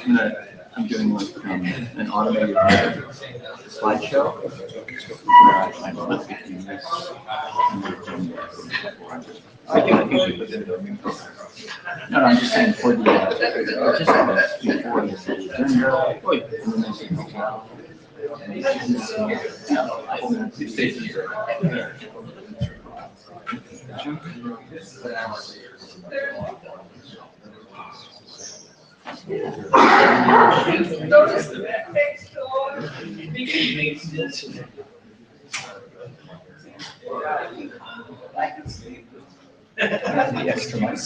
I'm doing like an automated slideshow. No, I'm just saying for the participants before the agenda. The extra mic.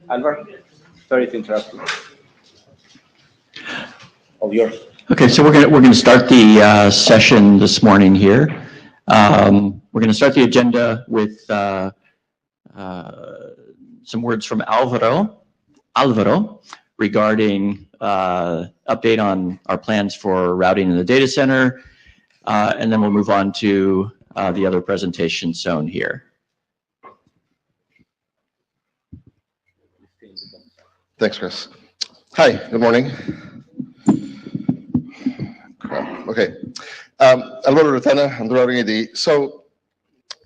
Alvar, sorry to interrupt you. All yours. Okay, so we're going to start the session this morning here. We're going to start the agenda with some words from Alvaro regarding update on our plans for routing in the data center, and then we'll move on to the other presentations shown here. Thanks, Chris. Hi, good morning. Okay, Alvaro Rutena, I'm the routing AD. So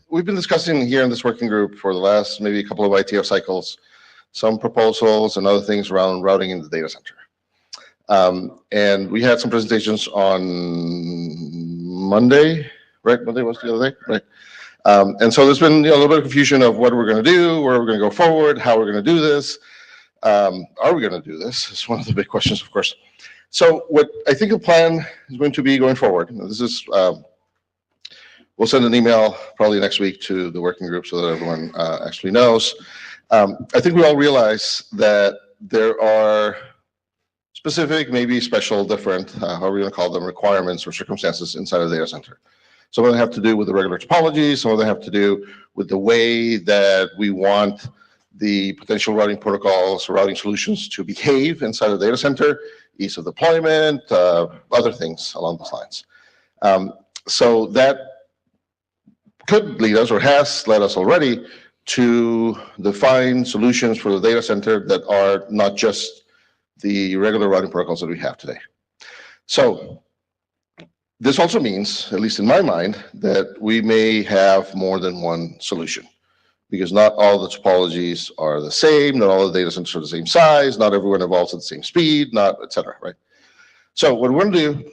we've been discussing here in this working group for the last maybe a couple of IETF cycles, some proposals and other things around routing in the data center. And we had some presentations on Monday, right? Monday was the other day, right? And so there's been a little bit of confusion of what we're going to do, where we're going to go forward, how we're going to do this. Are we going to do this? It's one of the big questions, of course. So what I think the plan is going to be going forward, this is, we'll send an email probably next week to the working group so that everyone actually knows. I think we all realize that there are specific, maybe special, different, however you want to call them, requirements or circumstances inside of the data center. Some of them have to do with the regular topology, some of them have to do with the way that we want the potential routing protocols or routing solutions to behave inside the data center, ease of deployment, other things along those lines. So that could lead us, or has led us already, to define solutions for the data center that are not just the regular routing protocols that we have today. So this also means, at least in my mind, that we may have more than one solution, because not all the topologies are the same, not all the data centers are the same size, not everyone evolves at the same speed, not et cetera, right? So what we're going to do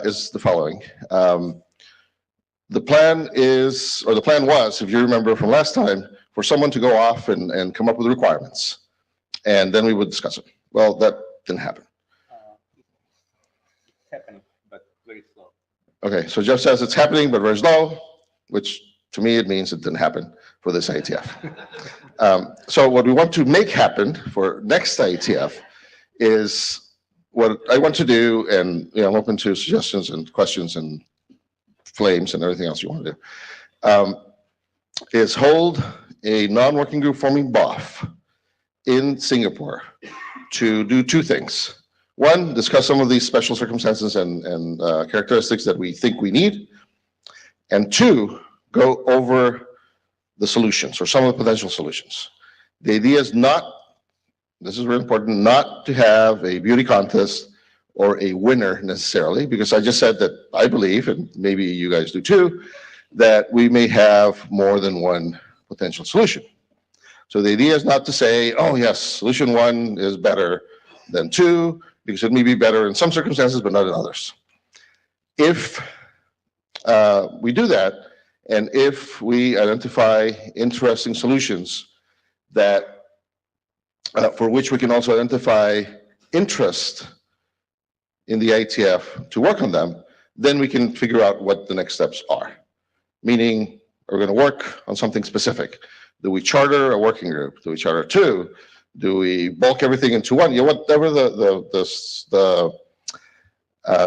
is the following. The plan is, or the plan was, if you remember from last time, for someone to go off and come up with requirements, and then we would discuss it. Well, that didn't happen. It's happening, but very slow. Okay, so Jeff says it's happening, but very slow, which to me it means it didn't happen for this IETF. So what we want to make happen for next IETF is what I want to do, and I'm open to suggestions and questions and flames and everything else you want to do, is hold a non-working group forming BOF in Singapore to do two things. One, discuss some of these special circumstances and characteristics that we think we need. And two, go over the solutions or some of the potential solutions. The idea is not, this is really important, not to have a beauty contest or a winner necessarily, because I just said that I believe, and maybe you guys do too, that we may have more than one potential solution. So the idea is not to say, oh yes, solution one is better than two, because it may be better in some circumstances, but not in others. If we do that, and if we identify interesting solutions that for which we can also identify interest in the IETF to work on them, then we can figure out what the next steps are. meaning we're going to work on something specific. Do we charter a working group? Do we charter two? Do we bulk everything into one? Whatever the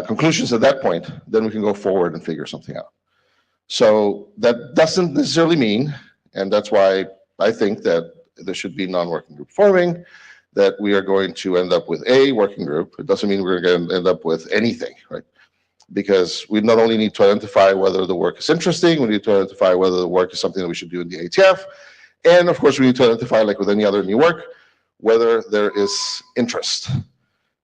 conclusions at that point, then we can go forward and figure something out. So that doesn't necessarily mean, and that's why I think that there should be non-working group forming, that we are going to end up with a working group. It doesn't mean we're going to end up with anything, right? Because we not only need to identify whether the work is interesting, we need to identify whether the work is something that we should do in the IETF, and of course we need to identify, like with any other new work, whether there is interest.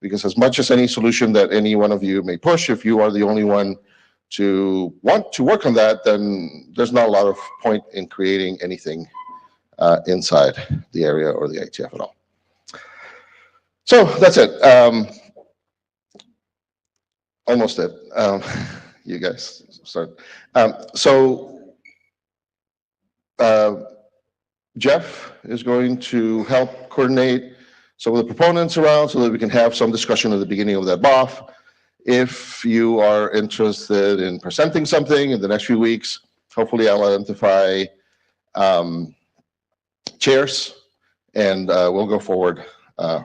Because as much as any solution that any one of you may push, if you are the only one to want to work on that, then there's not a lot of point in creating anything inside the area or the IETF at all. So that's it. Almost it. You guys start. Jeff is going to help coordinate some of the proponents around so that we can have some discussion at the beginning of that BOF. If you are interested in presenting something in the next few weeks, hopefully I'll identify chairs and we'll go forward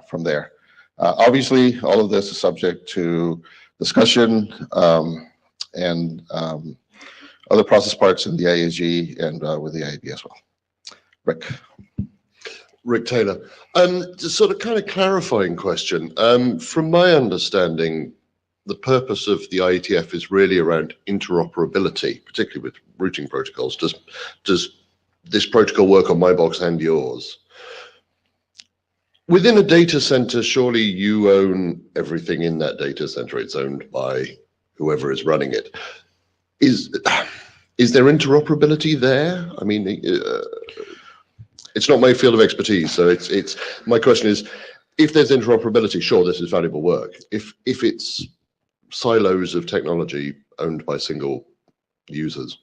from there. Obviously, all of this is subject to discussion and other process parts in the IAG and with the IAB as well. Rick Taylor. Just sort of kind of clarifying question. From my understanding, the purpose of the IETF is really around interoperability, particularly with routing protocols. Does this protocol work on my box and yours? Within a data center, surely you own everything in that data center. It's owned by whoever is running it. Is there interoperability there? I mean, it's not my field of expertise, so it's my question is, if there's interoperability, sure, this is valuable work. If it's silos of technology owned by single users,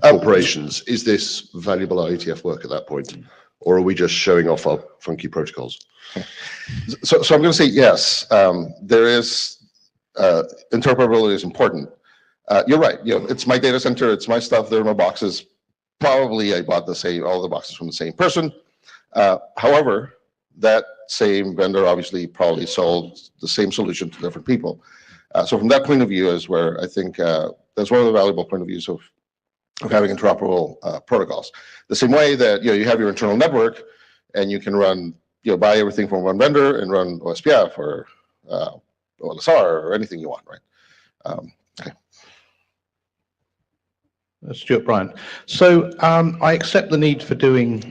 corporations, is this valuable IETF work at that point? Or are we just showing off our funky protocols? So I'm going to say yes. There is interoperability is important. You're right. It's my data center. It's my stuff. They're my boxes. Probably I bought all the boxes from the same person. However, that same vendor obviously probably sold the same solution to different people. So from that point of view is where I think that's one of the valuable point of views of having interoperable protocols. The same way that you have your internal network and you can run, buy everything from one vendor and run OSPF or OLSR or anything you want, right? Okay. Stuart Bryant. So I accept the need for doing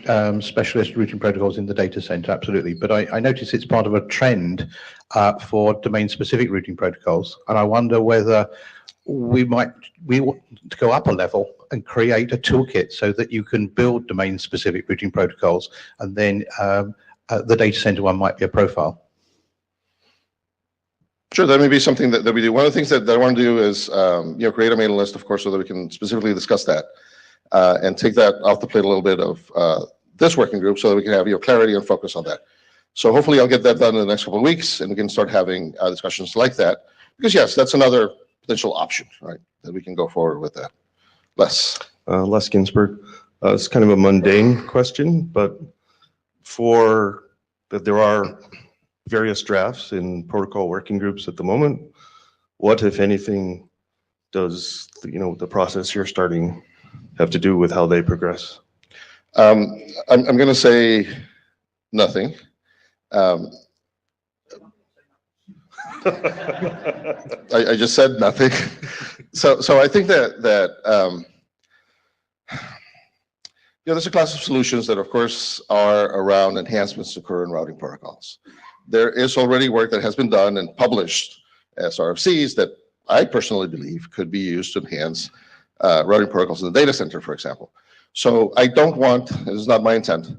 specialist routing protocols in the data center, absolutely. But I notice it's part of a trend for domain-specific routing protocols, and I wonder whether we want to go up a level and create a toolkit so that you can build domain-specific routing protocols, and then the data center one might be a profile. Sure, that may be something that we do. One of the things that I want to do is create a mailing list, of course, so that we can specifically discuss that and take that off the plate a little bit of this working group so that we can have clarity and focus on that. So hopefully I'll get that done in the next couple of weeks and we can start having discussions like that. Because yes, that's another potential option, right, that we can go forward with that. Les Ginsberg. It's kind of a mundane question, but there are various drafts in protocol working groups at the moment. What, if anything, does the process you're starting have to do with how they progress? I'm going to say nothing. I just said nothing. So I think that there's a class of solutions that, of course, are around enhancements to current routing protocols. There is already work that has been done and published as RFCs that I personally believe could be used to enhance routing protocols in the data center, for example. So I don't want, this is not my intent,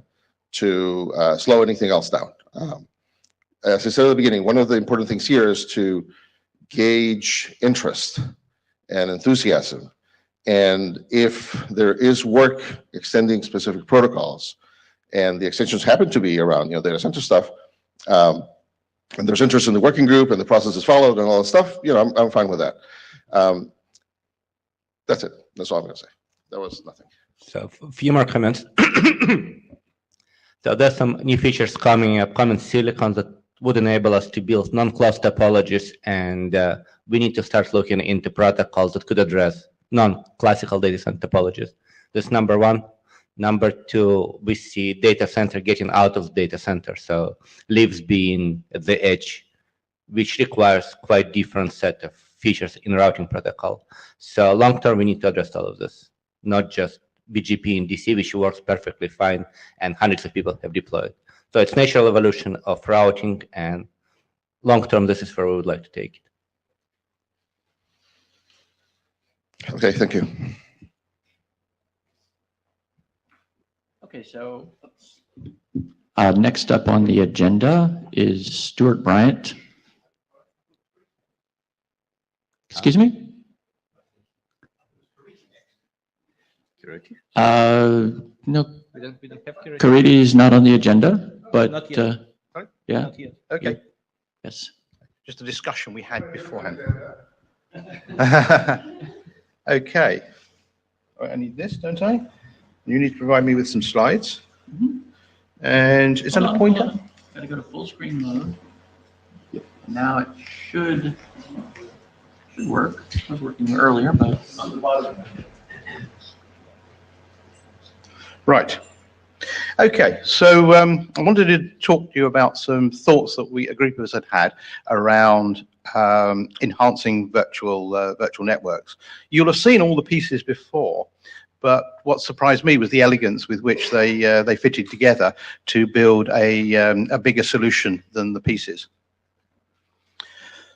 to slow anything else down. As I said at the beginning, one of the important things here is to gauge interest and enthusiasm. And if there is work extending specific protocols, and the extensions happen to be around data center stuff, and there's interest in the working group and the process is followed and all that stuff, I'm fine with that. That's it. That's all I'm going to say. that was nothing. So a few more comments. So there's some new features coming up, common silicon that would enable us to build non-closed topologies, and we need to start looking into protocols that could address non-classical data center topologies. That's number one. Number two, we see data center getting out of the data center, so lives being at the edge, which requires quite different set of features in routing protocol. So long term, we need to address all of this, not just BGP in DC, which works perfectly fine, and hundreds of people have deployed. So it's natural evolution of routing, and long term, this is where we would like to take it. Okay, thank you. Okay, so next up on the agenda is Stuart Bryant. Excuse me? No, We don't have to. Karidi is not on the agenda, but Not yet. yeah, Not yet. Okay, yes. just a discussion we had beforehand. Okay. All right, I need this, don't I? You need to provide me with some slides. And is that a pointer? Gotta go to full screen mode. Now it should work. It was working earlier, but. Right. Okay, so I wanted to talk to you about some thoughts that a group of us had around enhancing virtual networks. You'll have seen all the pieces before, but what surprised me was the elegance with which they fitted together to build a bigger solution than the pieces.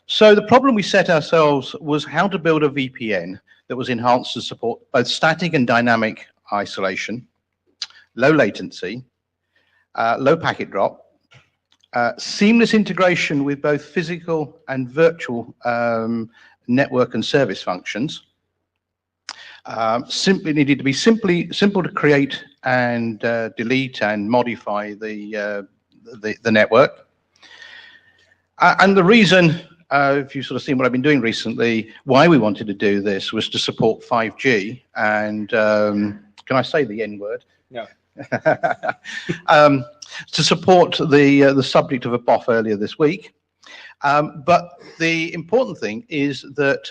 So the problem we set ourselves was how to build a VPN that was enhanced to support both static and dynamic isolation, low latency, low packet drop, seamless integration with both physical and virtual network and service functions. Simply needed to be simple to create and delete and modify the network. And the reason, if you've sort of seen what I've been doing recently, why we wanted to do this was to support 5G. And can I say the N word? No. To support the subject of a BOF earlier this week. But the important thing is that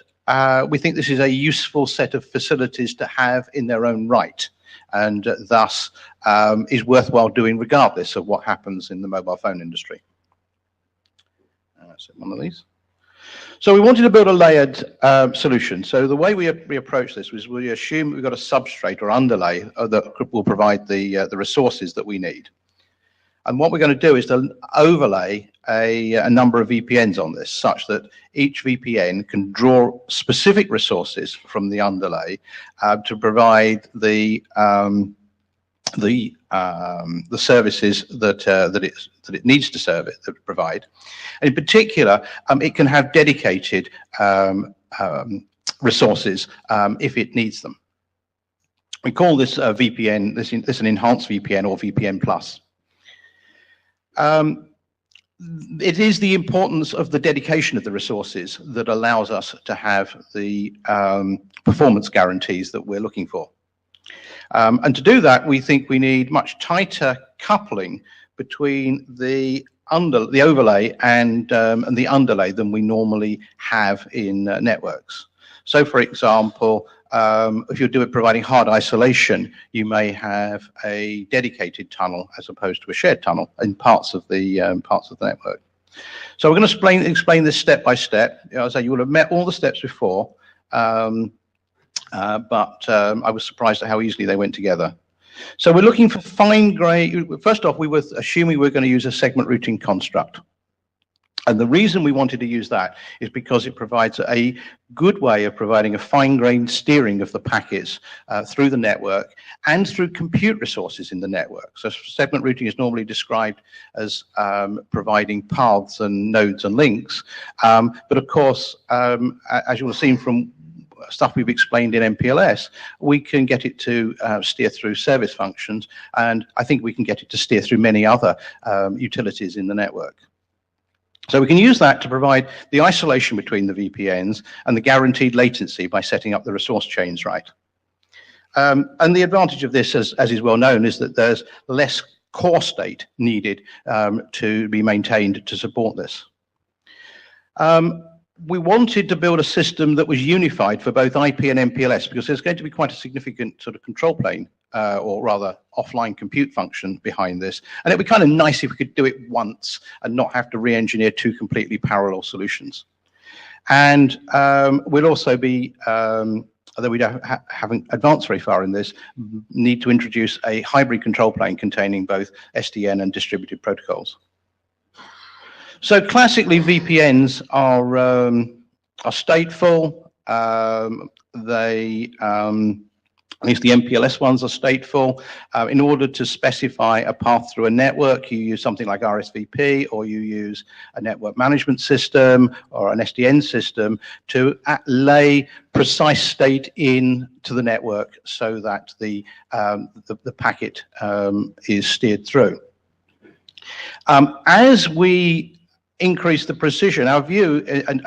we think this is a useful set of facilities to have in their own right, and thus is worthwhile doing regardless of what happens in the mobile phone industry. So one of these. So we wanted to build a layered solution. So the way we approach this was we assume we've got a substrate or underlay that will provide the resources that we need. And what we're going to do is to overlay a number of VPNs on this, such that each VPN can draw specific resources from the underlay to provide the services that it needs to provide. And in particular, it can have dedicated resources if it needs them. We call this a VPN. This is an enhanced VPN or VPN plus. It is the importance of the dedication of the resources that allows us to have the performance guarantees that we're looking for. And to do that, we think we need much tighter coupling between the overlay and the underlay than we normally have in networks. So, for example, if you're providing hard isolation, you may have a dedicated tunnel as opposed to a shared tunnel in parts of the network. So we're going to explain this step by step. As I say, you will have met all the steps before, but I was surprised at how easily they went together. So we're looking for fine-grained. First off, we were assuming we were going to use a segment routing construct. And the reason we wanted to use that is because it provides a good way of providing a fine-grained steering of the packets through the network and through compute resources in the network. So segment routing is normally described as providing paths and nodes and links. But of course, as you will have seen from stuff we've explained in MPLS, we can get it to steer through service functions, and I think we can get it to steer through many other utilities in the network. So we can use that to provide the isolation between the VPNs and the guaranteed latency by setting up the resource chains right. And the advantage of this, as is well known, is that there's less core state needed to be maintained to support this. We wanted to build a system that was unified for both IP and MPLS because there's going to be quite a significant sort of control plane, or rather offline compute function behind this. And it'd be kind of nice if we could do it once and not have to re-engineer two completely parallel solutions. And we'll also be, although we haven't advanced very far in this, need to introduce a hybrid control plane containing both SDN and distributed protocols. So classically, VPNs are stateful. At least the MPLS ones are stateful. In order to specify a path through a network, you use something like RSVP, or you use a network management system or an SDN system to lay precise state into the network so that the packet is steered through. As we increase the precision, our view, and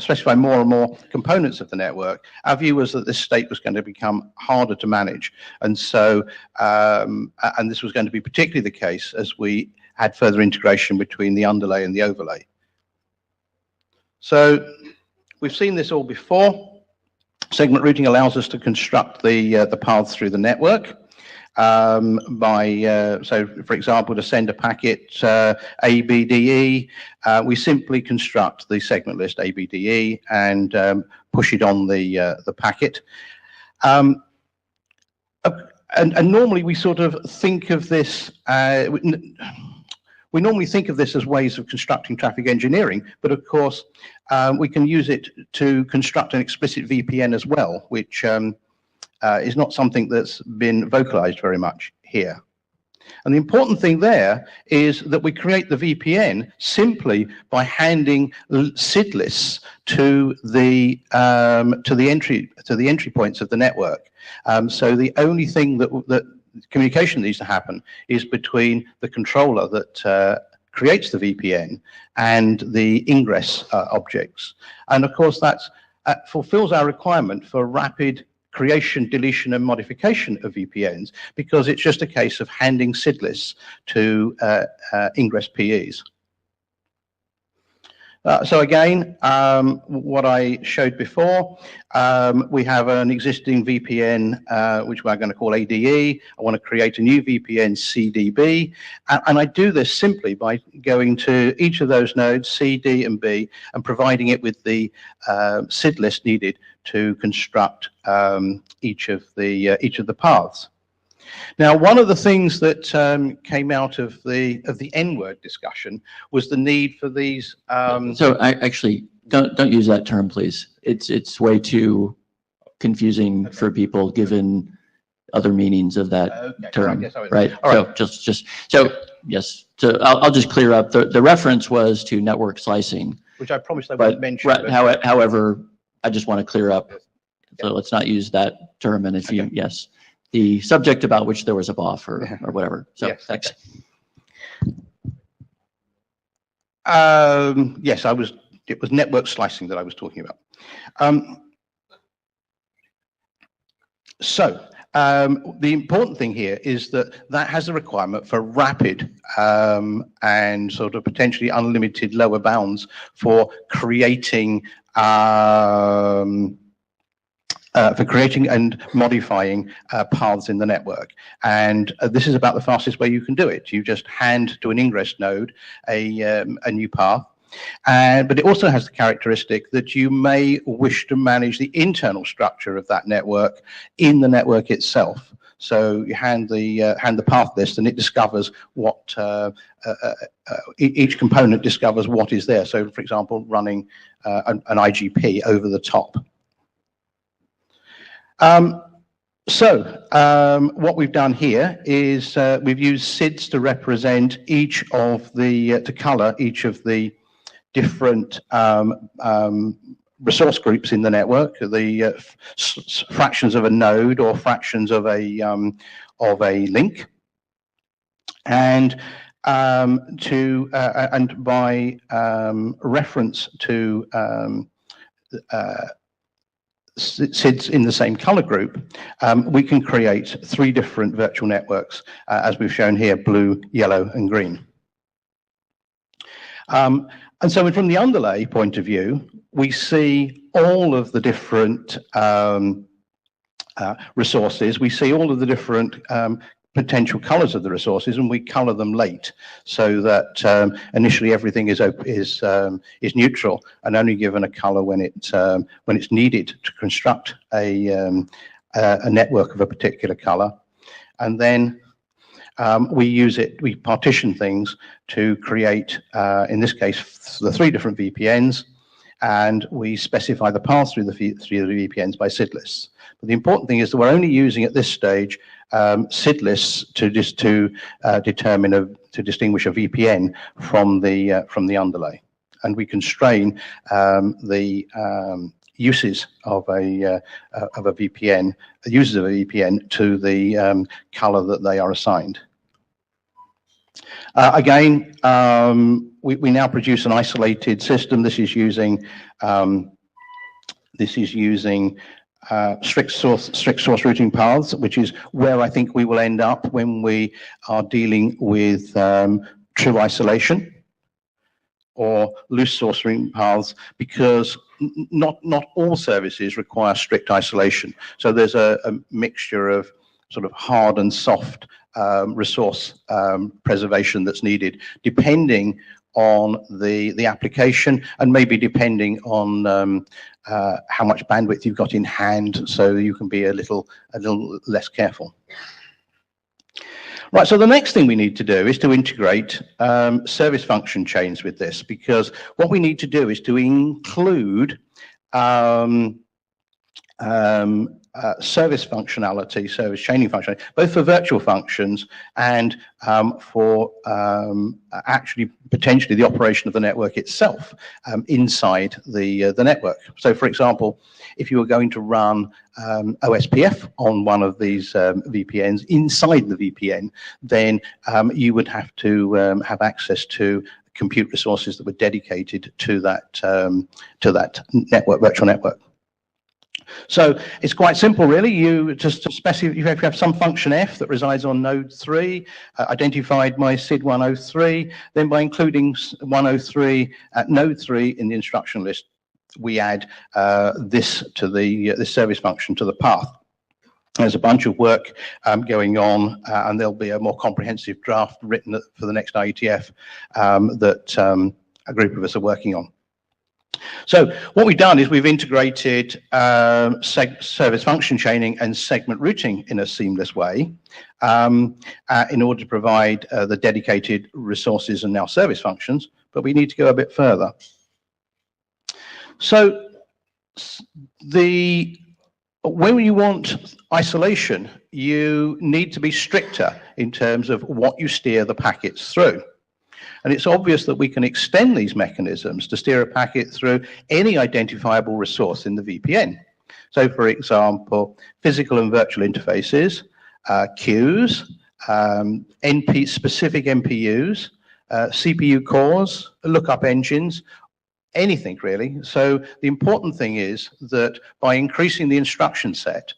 specify more and more components of the network, our view was that this state was going to become harder to manage. And so, and this was going to be particularly the case as we had further integration between the underlay and the overlay. So we've seen this all before. Segment routing allows us to construct the paths through the network. So for example, to send a packet ABDE, we simply construct the segment list ABDE and push it on the packet. And normally we sort of think of this, we normally think of this as ways of constructing traffic engineering, but of course we can use it to construct an explicit VPN as well, which is not something that's been vocalized very much here. And the important thing there is that we create the VPN simply by handing SID lists to the entry points of the network. So the only thing that communication needs to happen is between the controller that creates the VPN and the ingress objects. And of course that fulfills our requirement for rapid creation, deletion, and modification of VPNs, because it's just a case of handing SID lists to ingress PEs. So again, what I showed before, we have an existing VPN, which we're going to call ADE. I want to create a new VPN, CDB, and I do this simply by going to each of those nodes, C, D, and B, and providing it with the SID list needed to construct each of the paths. Now, one of the things that came out of the N-word discussion was the need for these. So I actually don't use that term, please. It's way too confusing for people given other meanings of that term, right? All right. So yes. So I'll just clear up. The reference was to network slicing, which I promised I wouldn't mention. However, I just want to clear up. So let's not use that term. And if you, yes, the subject about which there was a BOF or whatever. So yes, thanks. Yes, it was network slicing that I was talking about. The important thing here is that has a requirement for rapid and sort of potentially unlimited lower bounds for creating and modifying paths in the network. And this is about the fastest way you can do it. You just hand to an ingress node a new path. But it also has the characteristic that you may wish to manage the internal structure of that network in the network itself. So you hand the path list, and it discovers what each component discovers what is there. So, for example, running an IGP over the top. What we've done here is we've used SIDs to represent each of to color each of the different resource groups in the network, the fractions of a node or fractions of a link, and by reference to sits in the same color group, we can create 3 different virtual networks, as we've shown here, blue, yellow, and green. And so from the underlay point of view, we see all of the different resources. We see all of the different potential colors of the resources, and we color them late, so that initially everything is neutral and only given a color when it's needed to construct a network of a particular color. And then we partition things to create, in this case, the 3 different VPNs, and we specify the paths through the 3 VPNs by SID lists. But the important thing is that we're only using at this stage SID lists to distinguish a VPN from the underlay, and we constrain the uses of a VPN, the users of a VPN, to the color that they are assigned. Again, we now produce an isolated system. This is using strict source routing paths, which is where I think we will end up when we are dealing with true isolation or loose source routing paths, because not all services require strict isolation. So there's a mixture of sort of hard and soft resource preservation that's needed, depending on the application, and maybe depending on how much bandwidth you've got in hand, so you can be a little less careful. Right, so the next thing we need to do is to integrate service function chains with this, because what we need to do is to include service functionality, service chaining functionality, both for virtual functions and for actually potentially the operation of the network itself inside the network. So, for example, if you were going to run OSPF on one of these VPNs inside the VPN, then you would have to have access to compute resources that were dedicated to that network, virtual network. So it's quite simple, really. You just specify, you have some function F that resides on node 3, identified by SID 103. Then by including 103 at node 3 in the instruction list, we add this to the service function to the path. There's a bunch of work going on, and there'll be a more comprehensive draft written for the next IETF that a group of us are working on. So what we've done is we've integrated service function chaining and segment routing in a seamless way in order to provide the dedicated resources and now service functions, but we need to go a bit further. So when you want isolation, you need to be stricter in terms of what you steer the packets through. And it's obvious that we can extend these mechanisms to steer a packet through any identifiable resource in the VPN. So, for example, physical and virtual interfaces, queues, specific NPUs, CPU cores, lookup engines, anything really. So the important thing is that by increasing the instruction set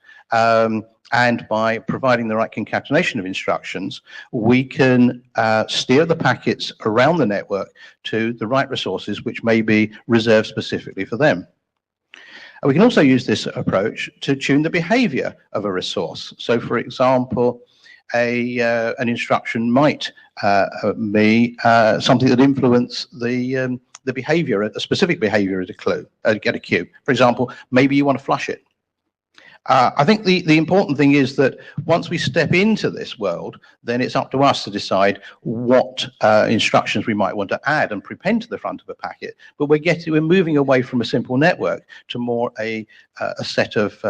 and by providing the right concatenation of instructions, we can steer the packets around the network to the right resources which may be reserved specifically for them. And we can also use this approach to tune the behavior of a resource. So, for example, an instruction might be something that influences the behavior, a specific behavior at a queue. For example, maybe you want to flush it. I think the important thing is that once we step into this world, then it's up to us to decide what instructions we might want to add and prepend to the front of a packet. But we're moving away from a simple network to more a set of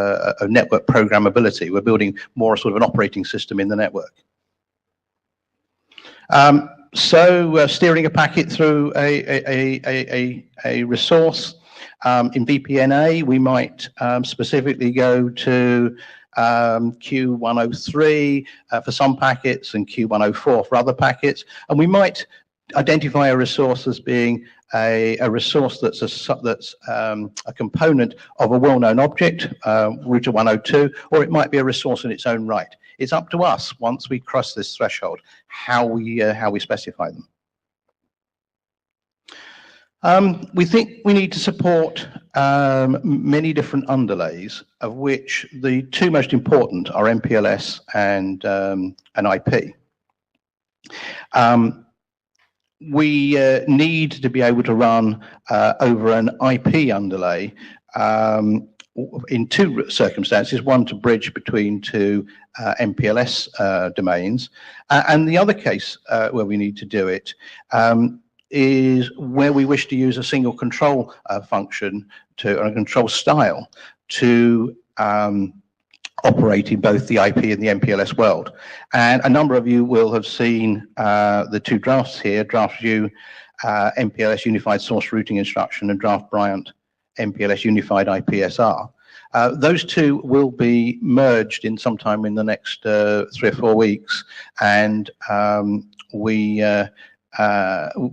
network programmability. We're building more sort of an operating system in the network. So steering a packet through a resource. In VPNA, we might specifically go to Q103 for some packets and Q104 for other packets, and we might identify a resource as being a resource that's a component of a well-known object, router 102, or it might be a resource in its own right. It's up to us, once we cross this threshold, how we specify them. We think we need to support many different underlays, of which the two most important are MPLS and IP. We need to be able to run over an IP underlay in two circumstances: one, to bridge between two MPLS domains, and the other case where we need to do it is where we wish to use a single control function or a control style to operate in both the IP and the MPLS world. And a number of you will have seen the two drafts here, draft U MPLS Unified Source Routing Instruction and draft Bryant MPLS Unified IPSR. Those two will be merged in sometime in the next 3 or 4 weeks, and we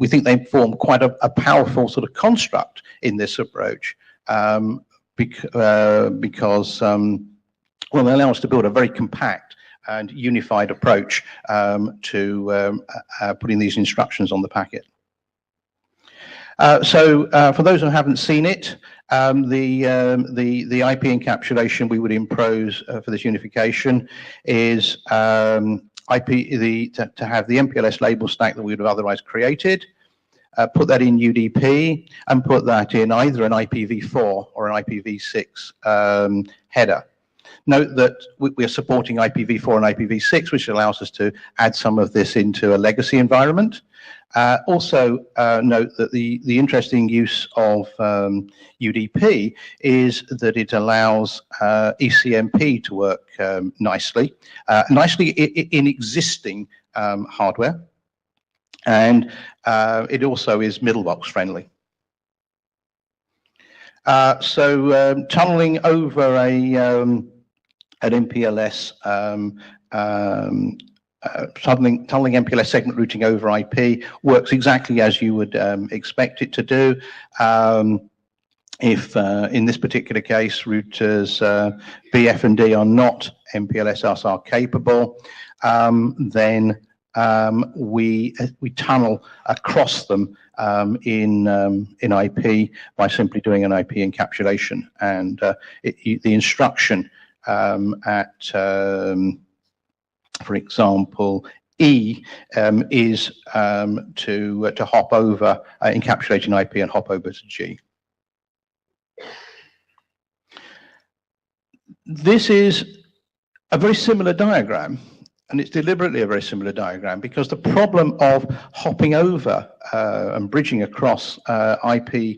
think they form quite a powerful sort of construct in this approach, because well, they allow us to build a very compact and unified approach to putting these instructions on the packet. So for those who haven't seen it, the IP encapsulation we would impose for this unification is to have the MPLS label stack that we would have otherwise created, put that in UDP, and put that in either an IPv4 or an IPv6 header. Note that we are supporting IPv4 and IPv6, which allows us to add some of this into a legacy environment. Also note that the interesting use of UDP is that it allows ECMP to work nicely in existing hardware, and it also is middlebox friendly. So tunneling over an MPLS, tunneling MPLS segment routing over IP works exactly as you would expect it to do. If in this particular case routers B, F, and D are not MPLS SR capable, then we tunnel across them in IP by simply doing an IP encapsulation, and the instruction for example, E is to hop over, encapsulating IP and hop over to G. This is a very similar diagram, and it's deliberately a very similar diagram because the problem of hopping over and bridging across IP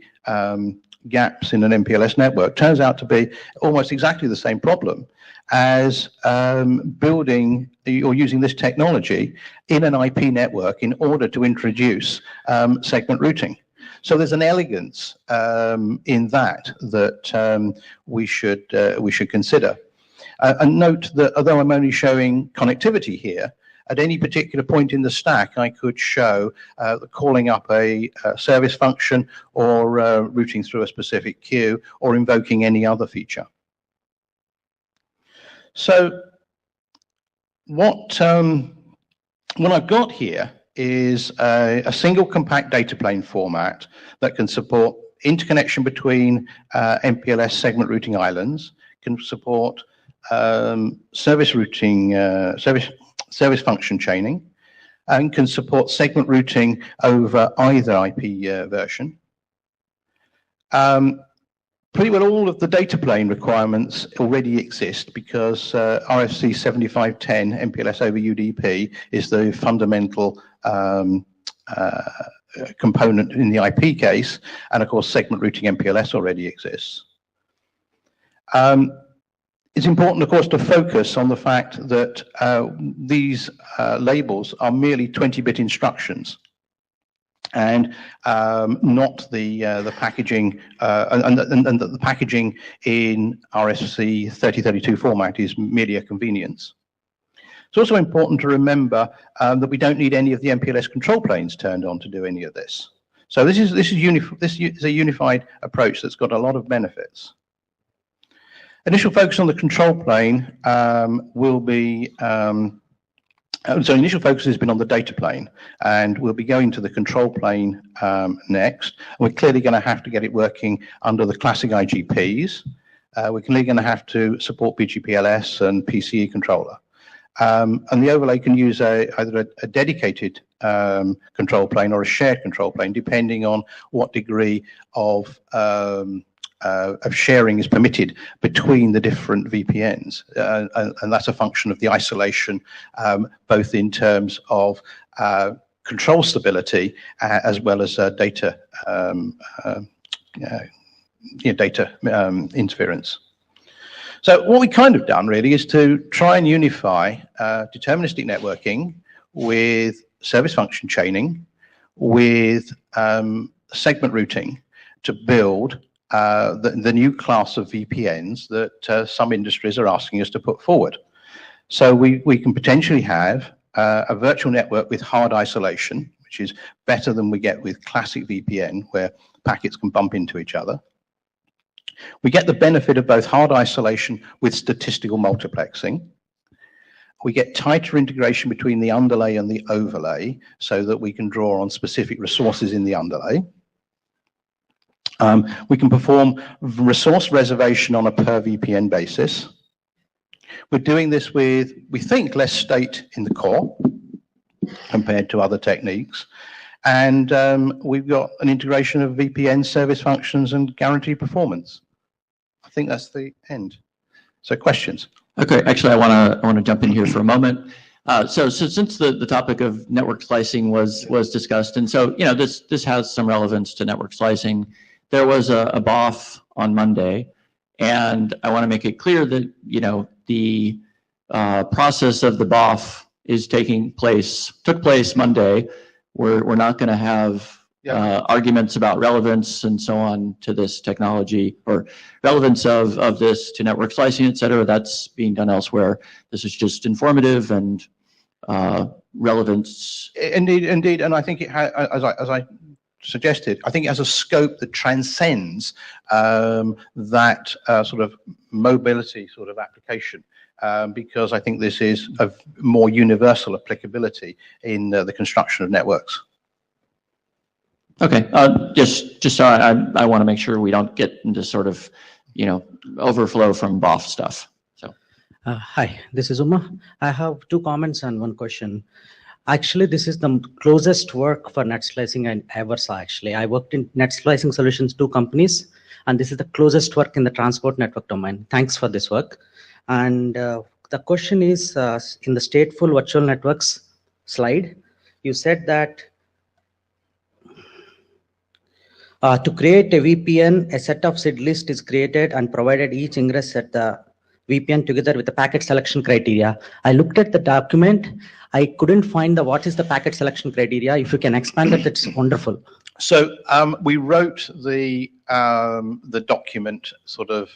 gaps in an MPLS network turns out to be almost exactly the same problem as building or using this technology in an IP network in order to introduce segment routing. So there's an elegance in that we should consider. And note that although I'm only showing connectivity here, at any particular point in the stack, I could show calling up a service function or routing through a specific queue or invoking any other feature. So what I've got here is a single compact data plane format that can support interconnection between MPLS segment routing islands, can support service routing, service function chaining, and can support segment routing over either IP version. Pretty well all of the data plane requirements already exist because RFC 7510 MPLS over UDP is the fundamental component in the IP case, and of course segment routing MPLS already exists. It's important, of course, to focus on the fact that these labels are merely 20-bit instructions, and not the packaging, and the packaging in RFC 3032 format is merely a convenience. It's also important to remember that we don't need any of the MPLS control planes turned on to do any of this. So this is a unified approach that's got a lot of benefits. Initial focus on the control plane will be, so initial focus has been on the data plane, and we'll be going to the control plane next. We're clearly going to have to get it working under the classic IGPs. We're clearly going to have to support BGPLS and PCE controller. And the overlay can use either a dedicated control plane or a shared control plane, depending on what degree of sharing is permitted between the different VPNs. And that's a function of the isolation, both in terms of control stability as well as data interference. So what we kind of done really is to try and unify deterministic networking with service function chaining, with segment routing to build the new class of VPNs that some industries are asking us to put forward. So we can potentially have a virtual network with hard isolation, which is better than we get with classic VPN, where packets can bump into each other. We get the benefit of both hard isolation with statistical multiplexing. We get tighter integration between the underlay and the overlay so that we can draw on specific resources in the underlay. We can perform resource reservation on a per VPN basis. We're doing this with, we think, less state in the core compared to other techniques. And we've got an integration of VPN service functions and guaranteed performance. I think that's the end. So questions? Okay, actually, I want to jump in here for a moment. So since the topic of network slicing was discussed, and so this has some relevance to network slicing. There was a BOF on Monday, and I want to make it clear that the process of the BOF took place Monday. We're not going to have arguments about relevance and so on to this technology, or relevance of this to network slicing, et cetera. That's being done elsewhere. This is just informative and relevance. Indeed, and I think it has, as I suggested, I think it has a scope that transcends that sort of mobility sort of application, because I think this is of more universal applicability in the construction of networks. Okay, just so I want to make sure we don't get into sort of overflow from BOF stuff. So, hi, this is Uma. I have 2 comments and 1 question. Actually, this is the closest work for net slicing I ever saw. Actually, I worked in net slicing solutions, 2 companies, and this is the closest work in the transport network domain. Thanks for this work. And the question is, in the stateful virtual networks slide, you said that to create a VPN, a set of SID list is created and provided each ingress at the VPN together with the packet selection criteria. I looked at the document. I couldn't find what is the packet selection criteria. If you can expand it, it's wonderful. So we wrote the document sort of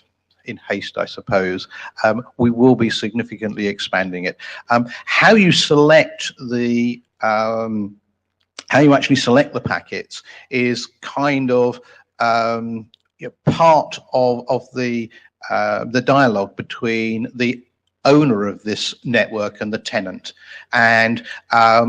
in haste, I suppose. We will be significantly expanding it. How you select the how you actually select the packets is kind of part of the dialogue between the owner of this network and the tenant. And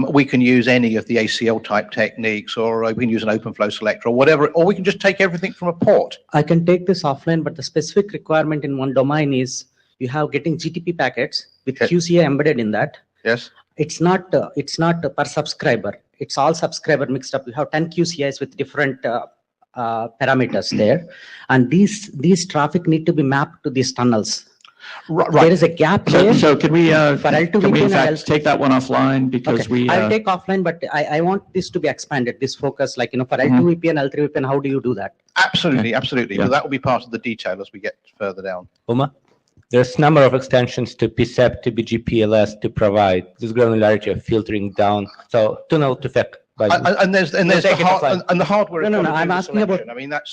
we can use any of the ACL type techniques, or we can use an open flow selector or whatever, or we can just take everything from a port. I can take this offline, but the specific requirement in one domain is you have getting GTP packets with QCA embedded in that. Yes. It's not per subscriber. It's all subscriber mixed up. You have 10 QCIs with different parameters there, and these traffic need to be mapped to these tunnels. Right. There is a gap there. So can we in VPN fact take that one offline, because okay. I'll take offline, but I want this to be expanded, this focus, like, for L2 VPN, L3 VPN, how do you do that? Absolutely, absolutely. Yeah. But that will be part of the detail as we get further down. Uma, there's a number of extensions to PCEP, to BGPLS to provide this granularity of filtering down. So to no effect. And there's the hardware. No, I'm asking about. I mean, that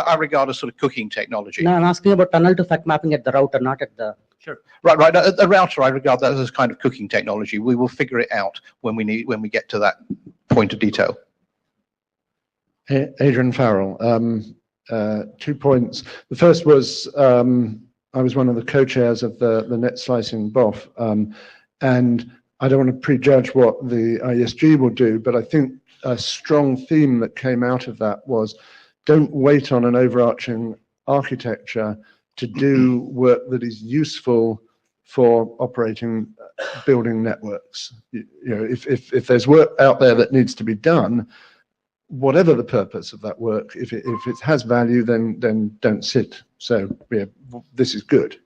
I regard as sort of cooking technology. No, I'm asking about tunnel to fact mapping at the router, not at the. Sure. Right. At the router, I regard that as kind of cooking technology. We will figure it out when we get to that point of detail. Adrian Farrell. 2 points. The first was I was one of the co-chairs of the net slicing BOF, and I don't want to prejudge what the IESG will do, but I think a strong theme that came out of that was don't wait on an overarching architecture to do work that is useful for operating building networks. You know, if there's work out there that needs to be done, whatever the purpose of that work, if it has value, then don't sit. So yeah, this is good.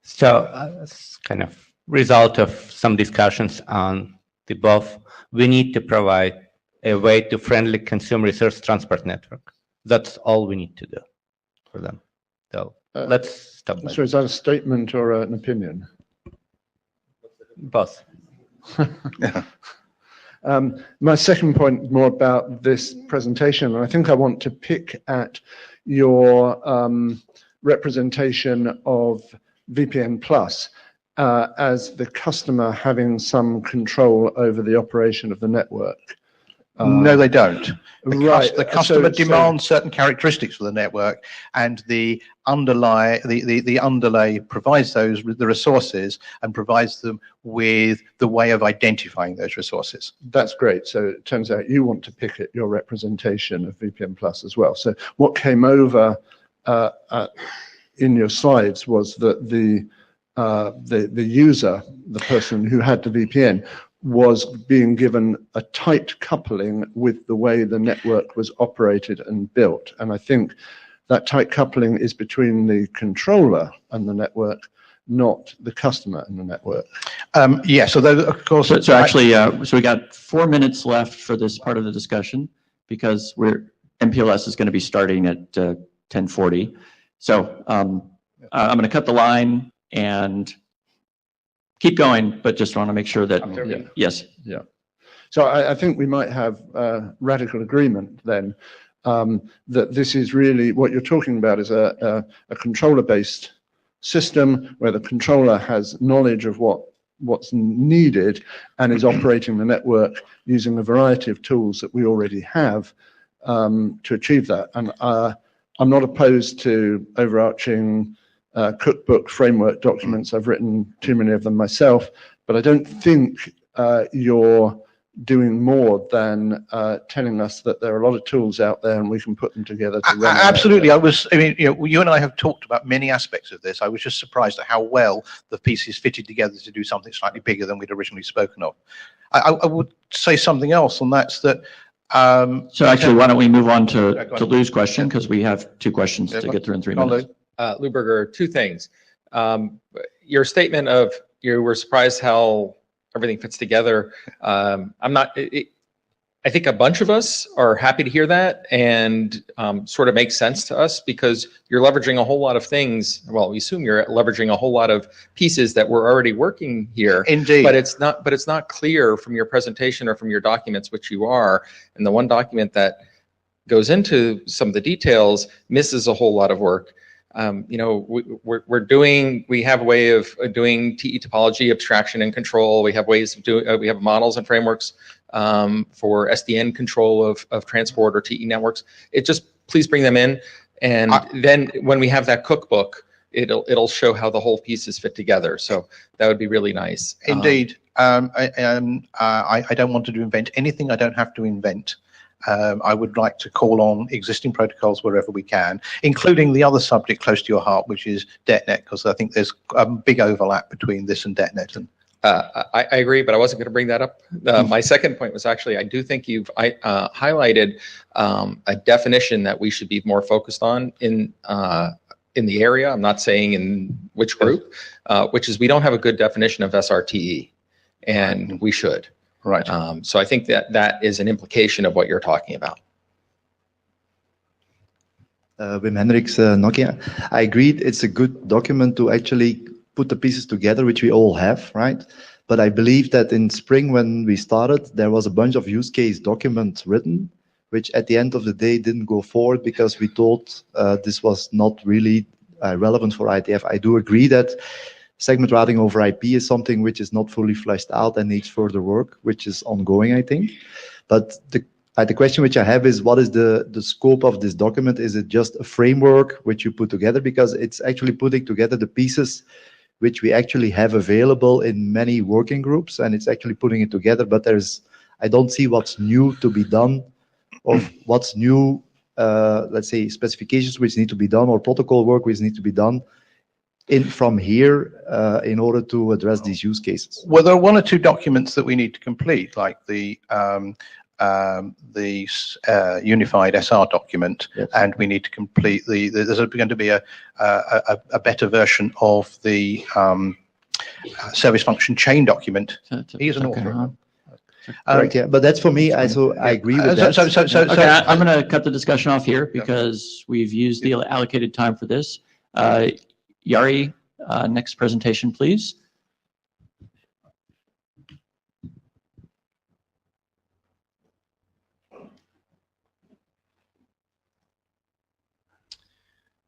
So as kind of result of some discussions on the BOF, we need to provide a way to friendly consume resource transport network. That's all we need to do for them. So let's stop. So is that a statement or an opinion? Both. My second point more about this presentation, and I think I want to pick at your representation of VPN Plus as the customer having some control over the operation of the network. No, they don't. Right. The customer demands certain characteristics for the network, and the underlay provides those with the resources and provides them with the way of identifying those resources. That's great. So it turns out you want to pick at your representation of VPN Plus as well. So what came over in your slides was that the user, the person who had the VPN, was being given a tight coupling with the way the network was operated and built. And I think that tight coupling is between the controller and the network, not the customer and the network. Yeah, so of course... So actually, so we got 4 minutes left for this part of the discussion because MPLS is going to be starting at 10:40. So I'm going to cut the line and keep going, but just want to make sure that, yes. Yeah. So I think we might have radical agreement then that this is really, what you're talking about is a controller-based system where the controller has knowledge of what's needed and is operating the network using a variety of tools that we already have to achieve that. And I'm not opposed to overarching cookbook framework documents. I've written too many of them myself, but I don't think you're doing more than telling us that there are a lot of tools out there and we can put them together to run. Absolutely. You and I have talked about many aspects of this. I was just surprised at how well the pieces fitted together to do something slightly bigger than we'd originally spoken of. I would say something else, and that's that. So actually, why don't we move on to Lou's question, because we have 2 questions to get through in 3 minutes. Lou Berger, 2 things. Your statement of you were surprised how everything fits together. I think a bunch of us are happy to hear that, and sort of makes sense to us because you're leveraging a whole lot of things. Well, we assume you're leveraging a whole lot of pieces that were already working here. Indeed. But it's not clear from your presentation or from your documents, which you are. And the one document that goes into some of the details misses a whole lot of work. We have a way of doing TE topology abstraction and control. We have ways of doing, we have models and frameworks for SDN control of transport or TE networks. Please bring them in. And then when we have that cookbook, it'll show how the whole pieces fit together. So that would be really nice. Indeed. I don't want to invent anything I don't have to invent. I would like to call on existing protocols wherever we can, including the other subject close to your heart, which is DetNet, because I think there's a big overlap between this and DetNet. And I agree, but I wasn't going to bring that up. My second point was actually, I do think you've highlighted a definition that we should be more focused on in the area. I'm not saying in which group, which is we don't have a good definition of SRTE, and we should. Right. So I think that is an implication of what you're talking about. Wim Hendricks, Nokia. I agree it's a good document to actually put the pieces together, which we all have, right? But I believe that in spring when we started, there was a bunch of use case documents written, which at the end of the day didn't go forward because we thought this was not really relevant for IETF. I do agree that segment routing over IP is something which is not fully fleshed out and needs further work, which is ongoing, I think. But the The question which I have is, what is the scope of this document? Is it just a framework which you put together? Because it's actually putting together the pieces which we actually have available in many working groups, and it's actually putting it together, but I don't see what's new to be done, or what's new, let's say, specifications which need to be done, or protocol work which need to be done from here in order to address these use cases. Well, there are one or two documents that we need to complete, like the unified SR document, yes. And we need to complete there's going to be a better version of the service function chain document. He's an author. Correct, yeah, but that's for me. I agree with that. Okay, I'm going to cut the discussion off here because we've used the allocated time for this. Yari, next presentation, please.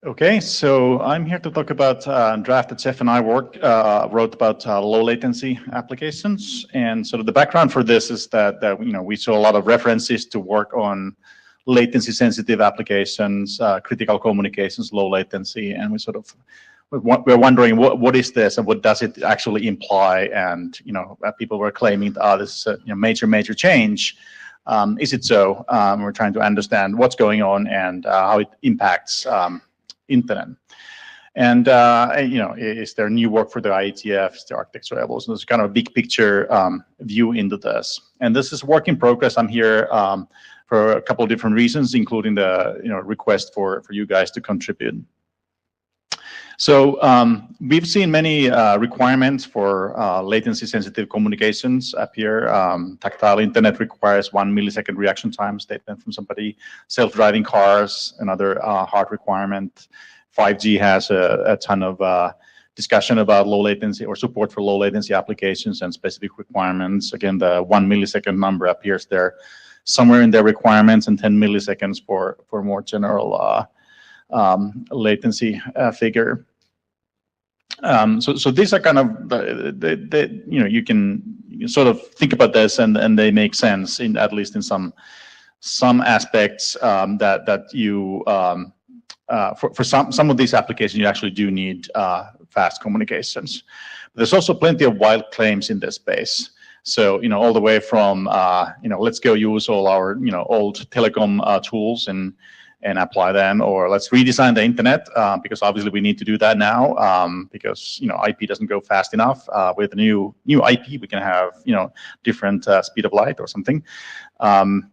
Okay, so I'm here to talk about a draft that Jeff and I wrote about low latency applications. And sort of the background for this is that we saw a lot of references to work on latency sensitive applications, critical communications, low latency, and we're wondering what is this and what does it actually imply? And people were claiming this is a major change. Is it so? We're trying to understand what's going on and how it impacts internet. And is there new work for the IETF, is the architecture levels? So there's kind of a big picture view into this. And this is work in progress. I'm here for a couple of different reasons, including the request for you guys to contribute. So we've seen many requirements for latency-sensitive communications up here. Tactile internet requires 1 millisecond reaction time statement from somebody. Self-driving cars, another hard requirement. 5G has a ton of discussion about low latency or support for low latency applications and specific requirements. Again, the 1 millisecond number appears there somewhere in their requirements, and 10 milliseconds for more general latency figure. So these are kind of you can sort of think about this and they make sense at least in some aspects that you for some of these applications you actually do need fast communications. But there's also plenty of wild claims in this space. So all the way from let's go use all our old telecom tools and apply them, or let's redesign the internet because obviously we need to do that now because IP doesn't go fast enough. With the new IP, we can have different speed of light or something. And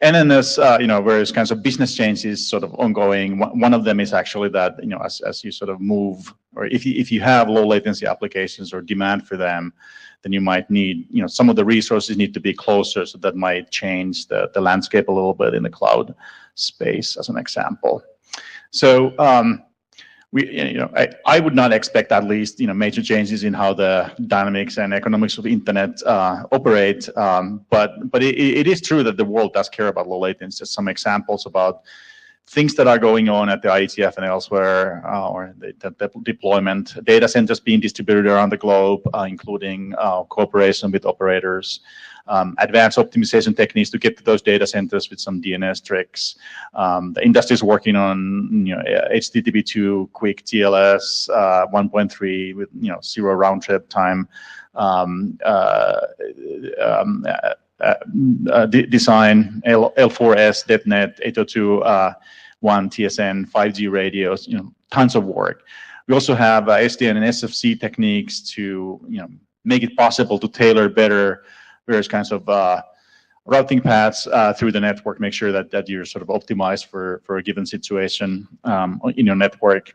then there's various kinds of business changes sort of ongoing. One of them is actually that as you sort of move, or if you have low latency applications or demand for them, then you might need some of the resources need to be closer, so that might change the landscape a little bit in the cloud space, as an example. So I would not expect at least major changes in how the dynamics and economics of the internet operate, but it is true that the world does care about low latency. There's some examples about things that are going on at the IETF and elsewhere, or the deployment, data centers being distributed around the globe, including cooperation with operators, advanced optimization techniques to get to those data centers with some DNS tricks. The industry is working on HTTP2 quick TLS 1.3 with 0 round trip time design, L4S, DetNet, 802.1 TSN, 5G radios, tons of work. We also have SDN and SFC techniques to make it possible to tailor better various kinds of routing paths through the network, make sure that you're sort of optimized for a given situation in your network.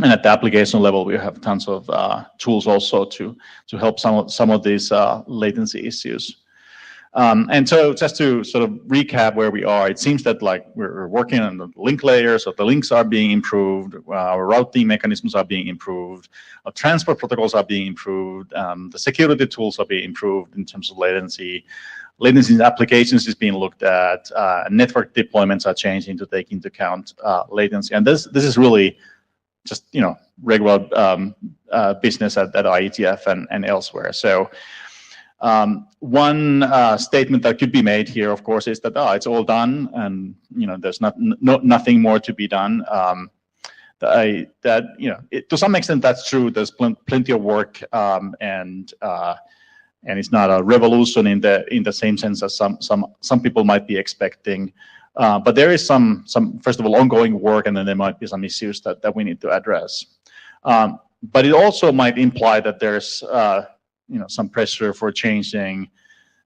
And at the application level, we have tons of tools also to help some of these latency issues. And so just to sort of recap where we are, it seems that we're working on the link layers, so the links are being improved, our routing mechanisms are being improved, our transport protocols are being improved, the security tools are being improved in terms of latency. Latency in applications is being looked at, network deployments are changing to take into account latency. And this is really just regular business at IETF and elsewhere. So One statement that could be made here, of course, is that it's all done, and there's nothing more to be done. To some extent that's true. There's plenty of work, and it's not a revolution in the same sense as some people might be expecting. But there is some first of all ongoing work, and then there might be some issues that we need to address. But it also might imply that there's some pressure for changing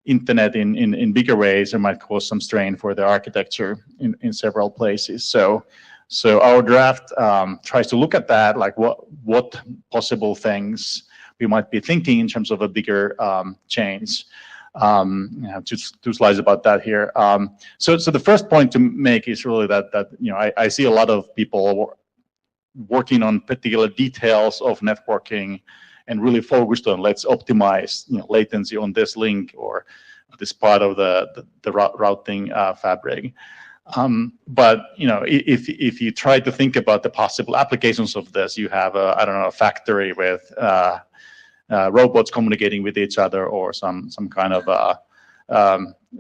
internet in bigger ways. It might cause some strain for the architecture in several places. So our draft tries to look at that, like what possible things we might be thinking in terms of a bigger change. I have two slides about that here. So the first point to make is really that I see a lot of people working on particular details of networking and really focused on let's optimize latency on this link or this part of the routing fabric. But if you try to think about the possible applications of this, you have a factory with robots communicating with each other, or some kind of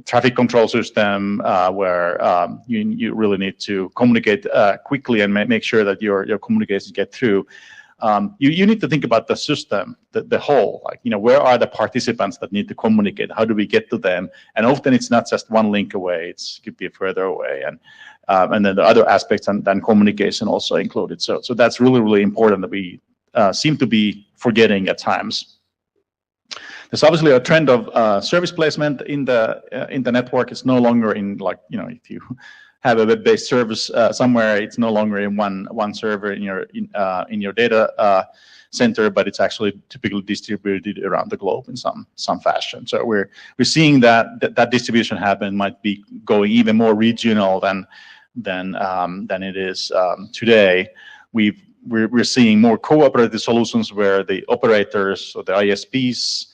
traffic control system where you really need to communicate quickly and make sure that your communications get through. You need to think about the system, the whole, like, where are the participants that need to communicate? How do we get to them? And often it's not just one link away, it could be further away. And then the other aspects than communication also included. So that's really, really important that we seem to be forgetting at times. There's obviously a trend of service placement in the network. It's no longer in if you have a web-based service somewhere, it's no longer in one server in your data center, but it's actually typically distributed around the globe in some fashion. So we're seeing that distribution happen. Might be going even more regional than it is today. We're seeing more cooperative solutions where the operators or the ISPs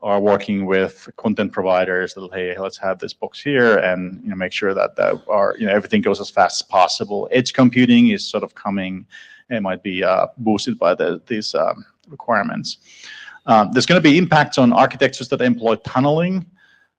are working with content providers that, hey, let's have this box here, and make sure that everything goes as fast as possible. Edge computing is sort of coming and might be boosted by these requirements. There's going to be impacts on architectures that employ tunneling.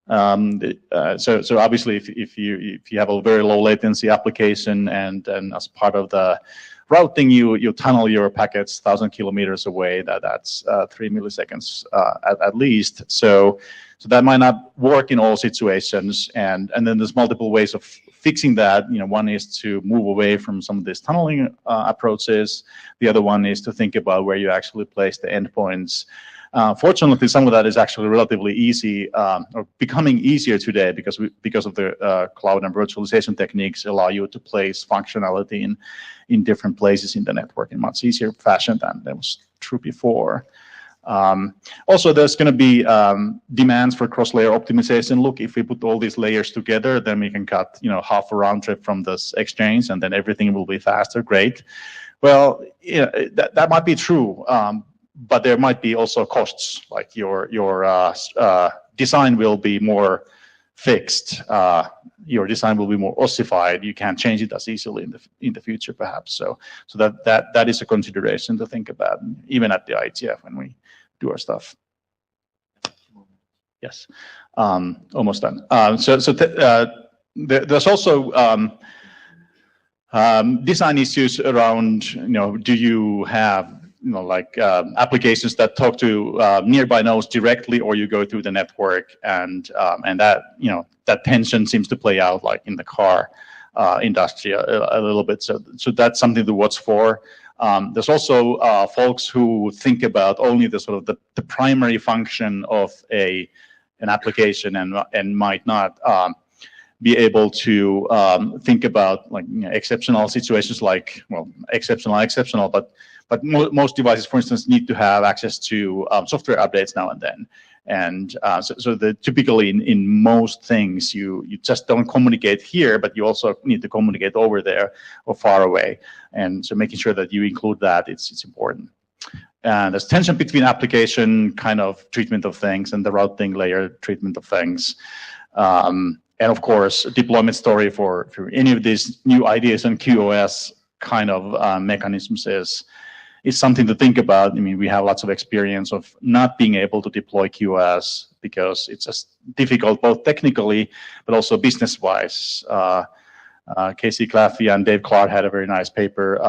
So obviously, if you have a very low latency application and as part of the routing, you tunnel your packets 1,000 kilometers away. That's 3 milliseconds at least. So that might not work in all situations. And then there's multiple ways of fixing that. One is to move away from some of these tunneling approaches. The other one is to think about where you actually place the endpoints. Fortunately, some of that is actually relatively easy, or becoming easier today because of the cloud and virtualization techniques allow you to place functionality in different places in the network in much easier fashion than that was true before. Also, there's going to be demands for cross-layer optimization. Look, if we put all these layers together, then we can cut half a round trip from this exchange, and then everything will be faster. Great. Well, that might be true. But there might be also costs, like your design will be more fixed. Your design will be more ossified. You can't change it as easily in the future, perhaps. So that is a consideration to think about, even at the IETF when we do our stuff. Yes, almost done. There's also design issues around. Do you have applications that talk to nearby nodes directly, or you go through the network, and that that tension seems to play out like in the car industry a little bit. So that's something to watch for. There's also folks who think about only the sort of the primary function of an application and might not be able to think about exceptional situations, exceptional, but most devices, for instance, need to have access to software updates now and then. And so typically in most things, you just don't communicate here, but you also need to communicate over there or far away. And so making sure that you include that, it's important. And there's tension between application kind of treatment of things and the routing layer treatment of things. And of course, deployment story for any of these new ideas and QoS kind of mechanisms it's something to think about. I mean, we have lots of experience of not being able to deploy QoS because it's just difficult, both technically, but also business-wise. Casey Claffey and Dave Clark had a very nice paper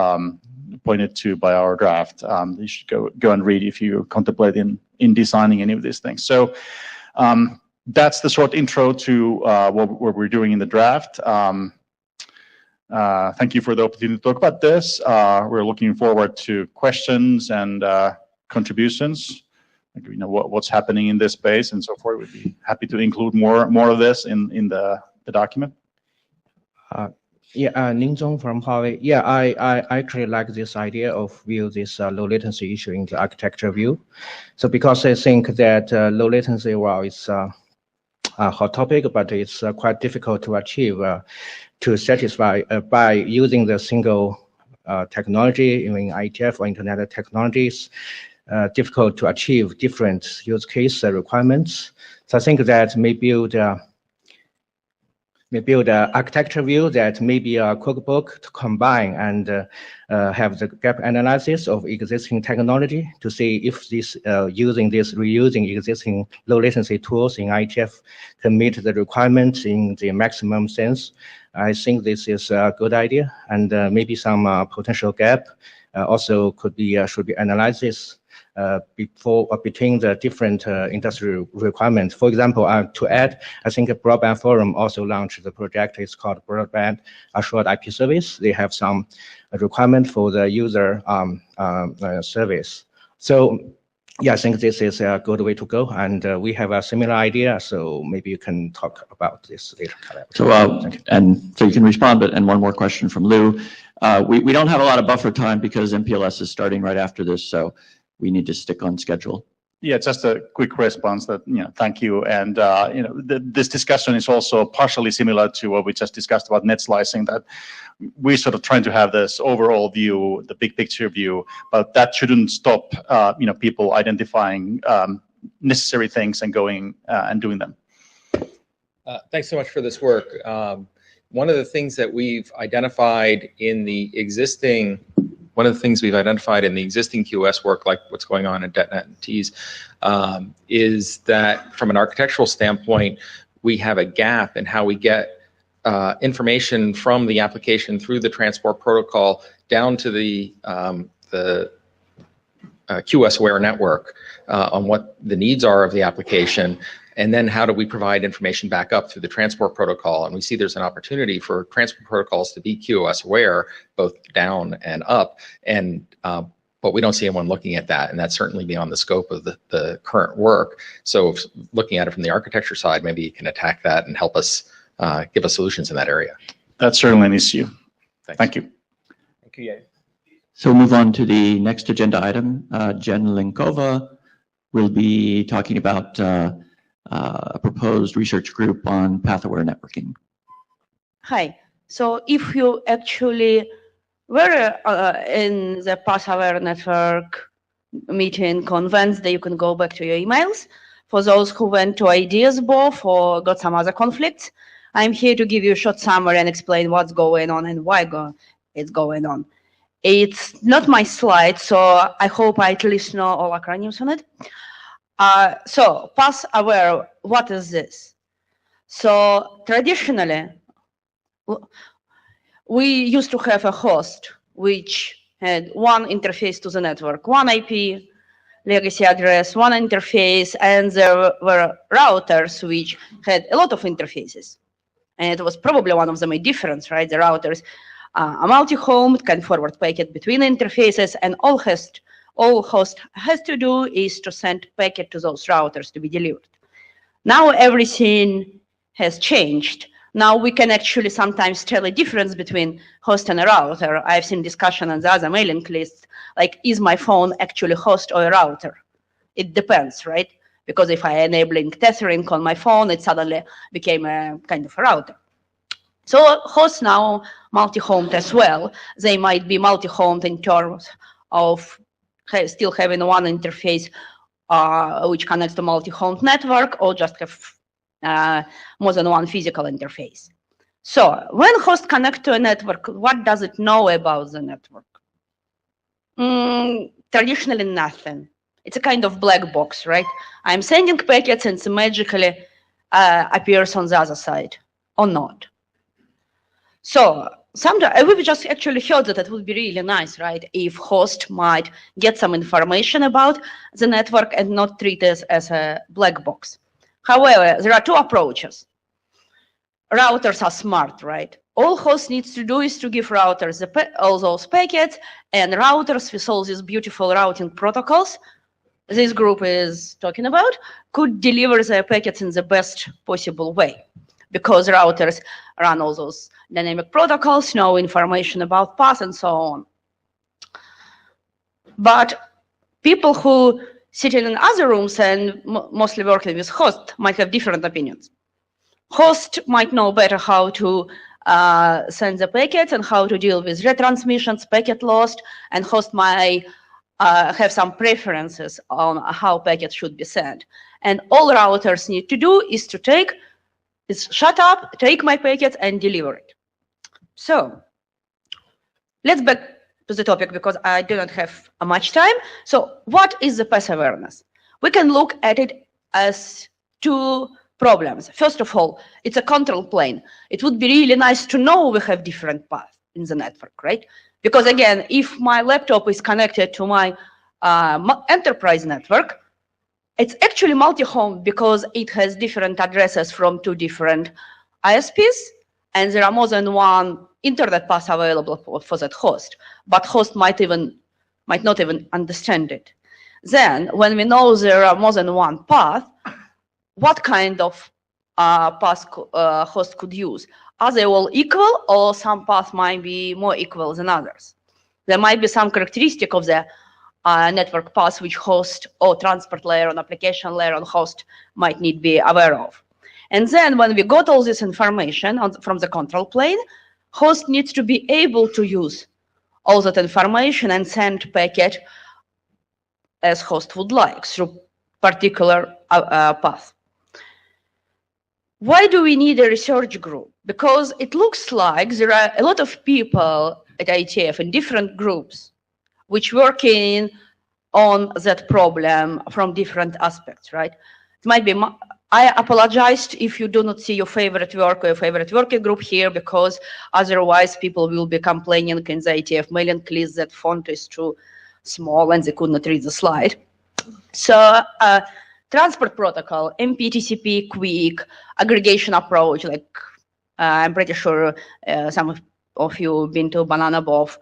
pointed to by our draft. You should go and read if you contemplate in designing any of these things. So that's the short intro to what we're doing in the draft. Thank you for the opportunity to talk about this. We're looking forward to questions and contributions. You know, what's happening in this space and so forth. We'd be happy to include more of this in the document. Ning Zhong from Huawei. Yeah, I actually like this idea of view this low latency issue in the architecture view. So because I think that low latency, well, it's a hot topic, but it's quite difficult to achieve to satisfy by using the single technology in IETF or internet technologies. Difficult to achieve different use case requirements. So I think that may build an architecture view that may be a cookbook to combine and have the gap analysis of existing technology to see if this reusing existing low latency tools in IETF can meet the requirements in the maximum sense. I think this is a good idea, and maybe some potential gap also should be analyzed between the different industry requirements. For example, to add, I think Broadband Forum also launched the project. It's called Broadband Assured IP Service. They have some requirement for the user service. So yeah, I think this is a good way to go, and we have a similar idea. So maybe you can talk about this later. So so you can respond, and one more question from Lou. We don't have a lot of buffer time because MPLS is starting right after this, so we need to stick on schedule. Yeah, just a quick response that, thank you. And, this discussion is also partially similar to what we just discussed about net slicing, that we're sort of trying to have this overall view, the big picture view, but that shouldn't stop, people identifying necessary things and going and doing them. Thanks so much for this work. One of the things that we've identified in the existing QoS work, like what's going on in DetNet and TEAS, is that from an architectural standpoint, we have a gap in how we get information from the application through the transport protocol down to the QoS-aware network on what the needs are of the application. And then how do we provide information back up through the transport protocol? And we see there's an opportunity for transport protocols to be QoS aware, both down and up. And but we don't see anyone looking at that, and that's certainly beyond the scope of the current work. So looking at it from the architecture side, maybe you can attack that and help us give us solutions in that area. That's certainly an issue. Thank you. Thank you. So we'll move on to the next agenda item. Jen Linkova will be talking about a proposed research group on path-aware networking. Hi. So if you actually were in the path-aware network meeting on Wednesday, you can go back to your emails. For those who went to Ideas Both or got some other conflicts, I'm here to give you a short summary and explain what's going on and why it's going on. It's not my slide, so I hope I at least know all acronyms on it. So path-aware, what is this? So traditionally, we used to have a host which had one interface to the network, one IP legacy address, one interface, and there were routers which had a lot of interfaces. And it was probably one of the main difference, right? The routers are multi-home, can forward packet between interfaces, and all host has to do is to send packet to those routers to be delivered. Now everything has changed. Now we can actually sometimes tell a difference between host and a router. I've seen discussion on the other mailing lists, like, is my phone actually host or a router? It depends, right? Because if I enabling tethering on my phone, it suddenly became a kind of a router. So hosts now multi-homed as well. They might be multi-homed in terms of still having one interface which connects to multi-homed network, or just have more than one physical interface. So when host connects to a network, what does it know about the network? Traditionally nothing. It's a kind of black box, right? I'm sending packets and it magically appears on the other side, or not. So sometimes we've just actually heard that it would be really nice, right, if host might get some information about the network and not treat it as a black box. However, there are two approaches. Routers are smart, right? All host needs to do is to give routers all those packets, and routers with all these beautiful routing protocols this group is talking about could deliver their packets in the best possible way, because routers run all those dynamic protocols, know information about path and so on. But people who sitting in other rooms and mostly working with host might have different opinions. Host might know better how to send the packets and how to deal with retransmissions, packet lost, and host might have some preferences on how packets should be sent. And all routers need to do is to shut up, take my packets and deliver it. So let's back to the topic because I do not have much time. So what is the path awareness? We can look at it as two problems. First of all, it's a control plane. It would be really nice to know we have different paths in the network, right? Because again, if my laptop is connected to my enterprise network, it's actually multi-home because it has different addresses from two different ISPs, and there are more than one internet path available for that host. But host might not even understand it. Then, when we know there are more than one path, what kind of path host could use? Are they all equal, or some paths might be more equal than others? There might be some characteristic of the network path which host or transport layer or application layer on host might need to be aware of. And then when we got all this information from the control plane, host needs to be able to use all that information and send packet as host would like through particular path. Why do we need a research group? Because it looks like there are a lot of people at IETF in different groups which working on that problem from different aspects, right? It might be, I apologize if you do not see your favorite work or your favorite working group here, because otherwise people will be complaining in the IETF mailing list that font is too small and they could not read the slide. So transport protocol, MPTCP, quick, aggregation approach, like I'm pretty sure some of you have been to Banana Boff.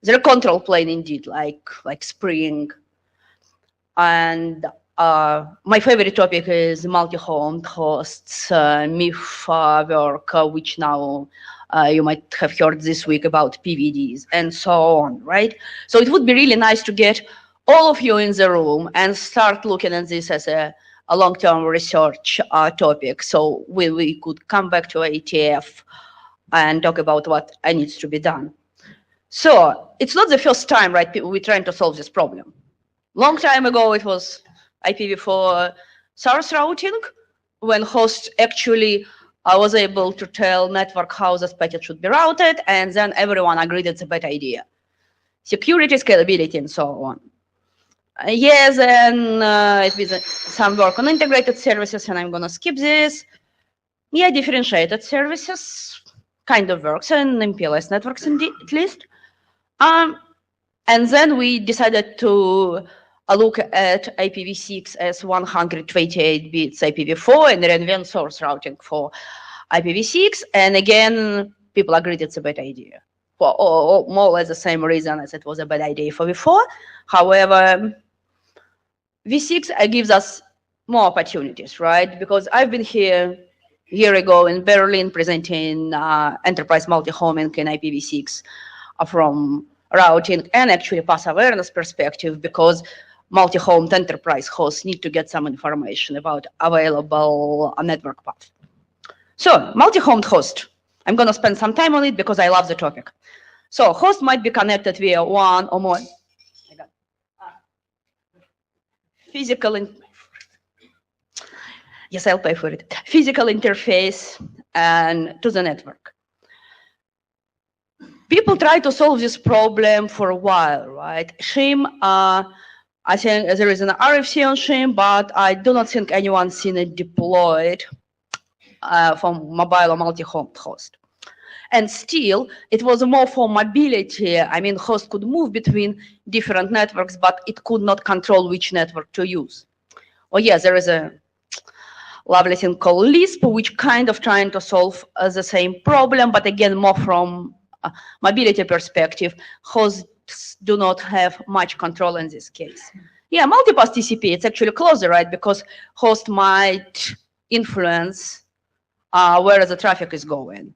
They're control plane indeed, like Spring. And my favorite topic is multi-home hosts, MIF work, which now you might have heard this week about PVDs and so on, right? So it would be really nice to get all of you in the room and start looking at this as a long-term research topic. So we could come back to IETF and talk about what needs to be done. So it's not the first time, right, we're trying to solve this problem. Long time ago, it was IPv4 source routing, when host actually was able to tell network how this packet should be routed, and then everyone agreed it's a bad idea. Security, scalability, and so on. Yes, and it was some work on integrated services, and I'm going to skip this. Yeah, differentiated services kind of works in MPLS networks, at least. And then we decided to look at IPv6 as 128 bits IPv4 and reinvent source routing for IPv6. And again, people agreed it's a bad idea, for more or less the same reason as it was a bad idea for V4. However, V6 gives us more opportunities, right? Because I've been here a year ago in Berlin presenting enterprise multi-homing in IPv6 from routing and actually path awareness perspective, because multi-homed enterprise hosts need to get some information about available network path. So multi-homed host, I'm going to spend some time on it because I love the topic. So host might be connected via one or more physical, yes, I'll pay for it, physical interface and to the network. people try to solve this problem for a while, right? SHIM, I think there is an RFC on SHIM, but I do not think anyone's seen it deployed from mobile or multi-host. And still, it was more for mobility. I mean, host could move between different networks, but it could not control which network to use. Oh yes, there is a lovely thing called Lisp, which kind of trying to solve the same problem, but again, more from a mobility perspective. Hosts do not have much control in this case. Yeah, multipath TCP, it's actually closer, right? Because host might influence where the traffic is going.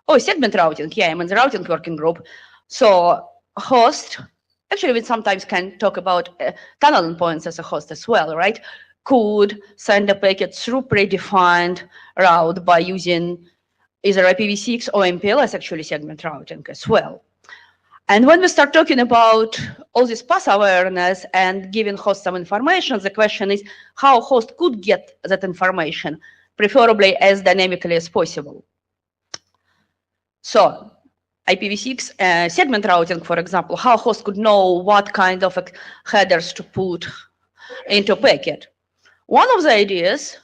Oh, segment routing. Yeah, I'm in the routing working group. So host, actually we sometimes can talk about tunnel endpoints as a host as well, right? Could send a packet through predefined route by using either IPv6 or MPLS, actually segment routing as well. And when we start talking about all this path awareness and giving host some information, the question is how host could get that information, preferably as dynamically as possible. So IPv6 segment routing, for example, how host could know what kind of headers to put into packet. One of the ideas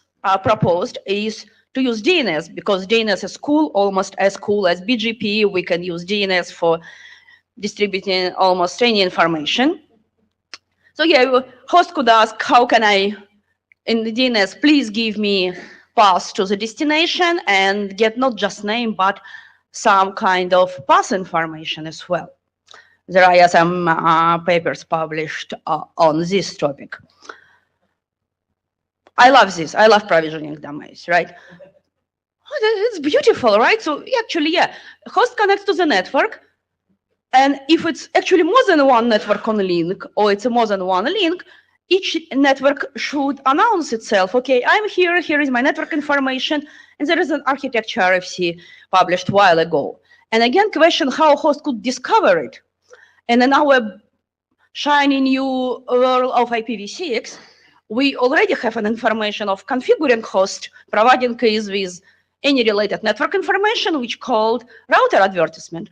proposed is to use DNS, because DNS is cool, almost as cool as BGP. We can use DNS for distributing almost any information. So yeah, host could ask, how can I, in the DNS, please give me path to the destination and get not just name, but some kind of path information as well. There are some papers published on this topic. I love this. I love provisioning domains, right? Oh, it's beautiful, right? So actually, yeah, host connects to the network. And if it's actually more than one network on link, or it's more than one link, each network should announce itself. Okay, I'm here. Here is my network information. And there is an architecture RFC published a while ago. And again, question how host could discover it. And in our shiny new world of IPv6, we already have an information of configuring host, providing keys with any related network information, which called router advertisement.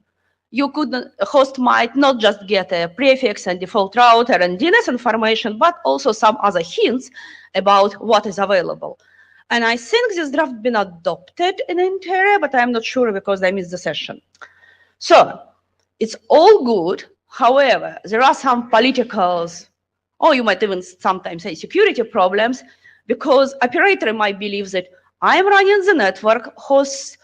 You could, a host might not just get a prefix and default router and DNS information, but also some other hints about what is available. And I think this draft been adopted in Interior, but I'm not sure because I missed the session. So it's all good. However, there are some politicals, or you might even sometimes say security problems, because operator might believe that I'm running the network, hosts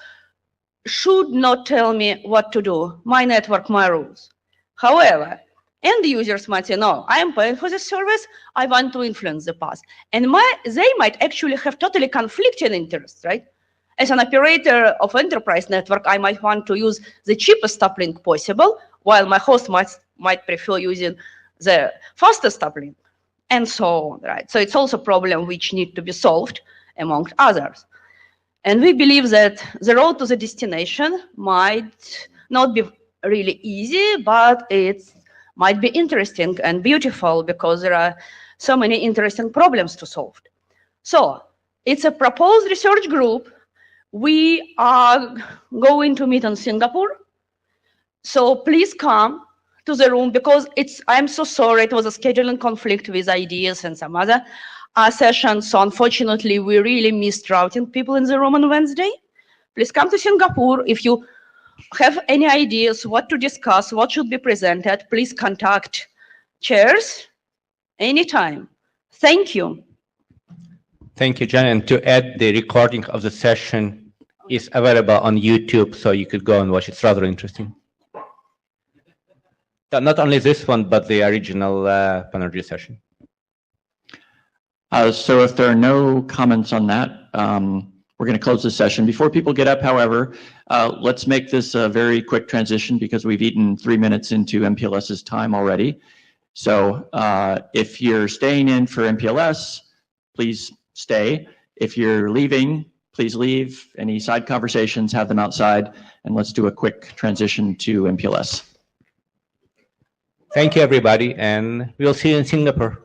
should not tell me what to do, my network, my rules. However, end users might say, no, I am paying for this service, I want to influence the path. And they might actually have totally conflicting interests, right? As an operator of enterprise network, I might want to use the cheapest uplink possible, while my host might prefer using the fastest uplink, and so on, right? So it's also a problem which need to be solved, amongst others. And we believe that the road to the destination might not be really easy, but it might be interesting and beautiful because there are so many interesting problems to solve. So it's a proposed research group. We are going to meet in Singapore. So please come to the room because I'm so sorry, it was a scheduling conflict with ideas and some other sessions. So unfortunately, we really missed routing people in the room on Wednesday. Please come to Singapore. If you have any ideas what to discuss, what should be presented, please contact chairs anytime. Thank you. Thank you, Jen. And to add, the recording of the session is available on YouTube, so you could go and watch it. It's rather interesting. Not only this one, but the original Panergy session. So if there are no comments on that, we're going to close the session. Before people get up, however, let's make this a very quick transition because we've eaten 3 minutes into MPLS's time already. So if you're staying in for MPLS, please stay. If you're leaving, please leave. Any side conversations, have them outside, and let's do a quick transition to MPLS. Thank you, everybody, and we'll see you in Singapore.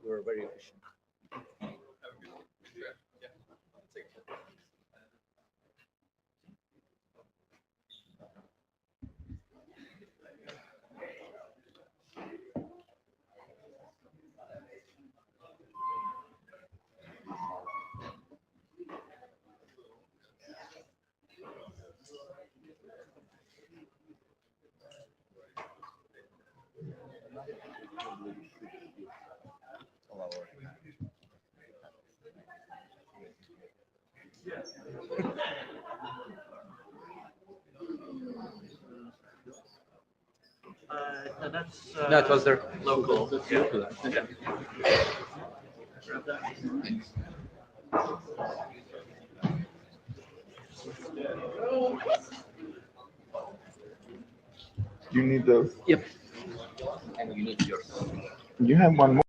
You were very efficient. That was their local. Yeah. You need those? Yep. And you need yours. You have one more.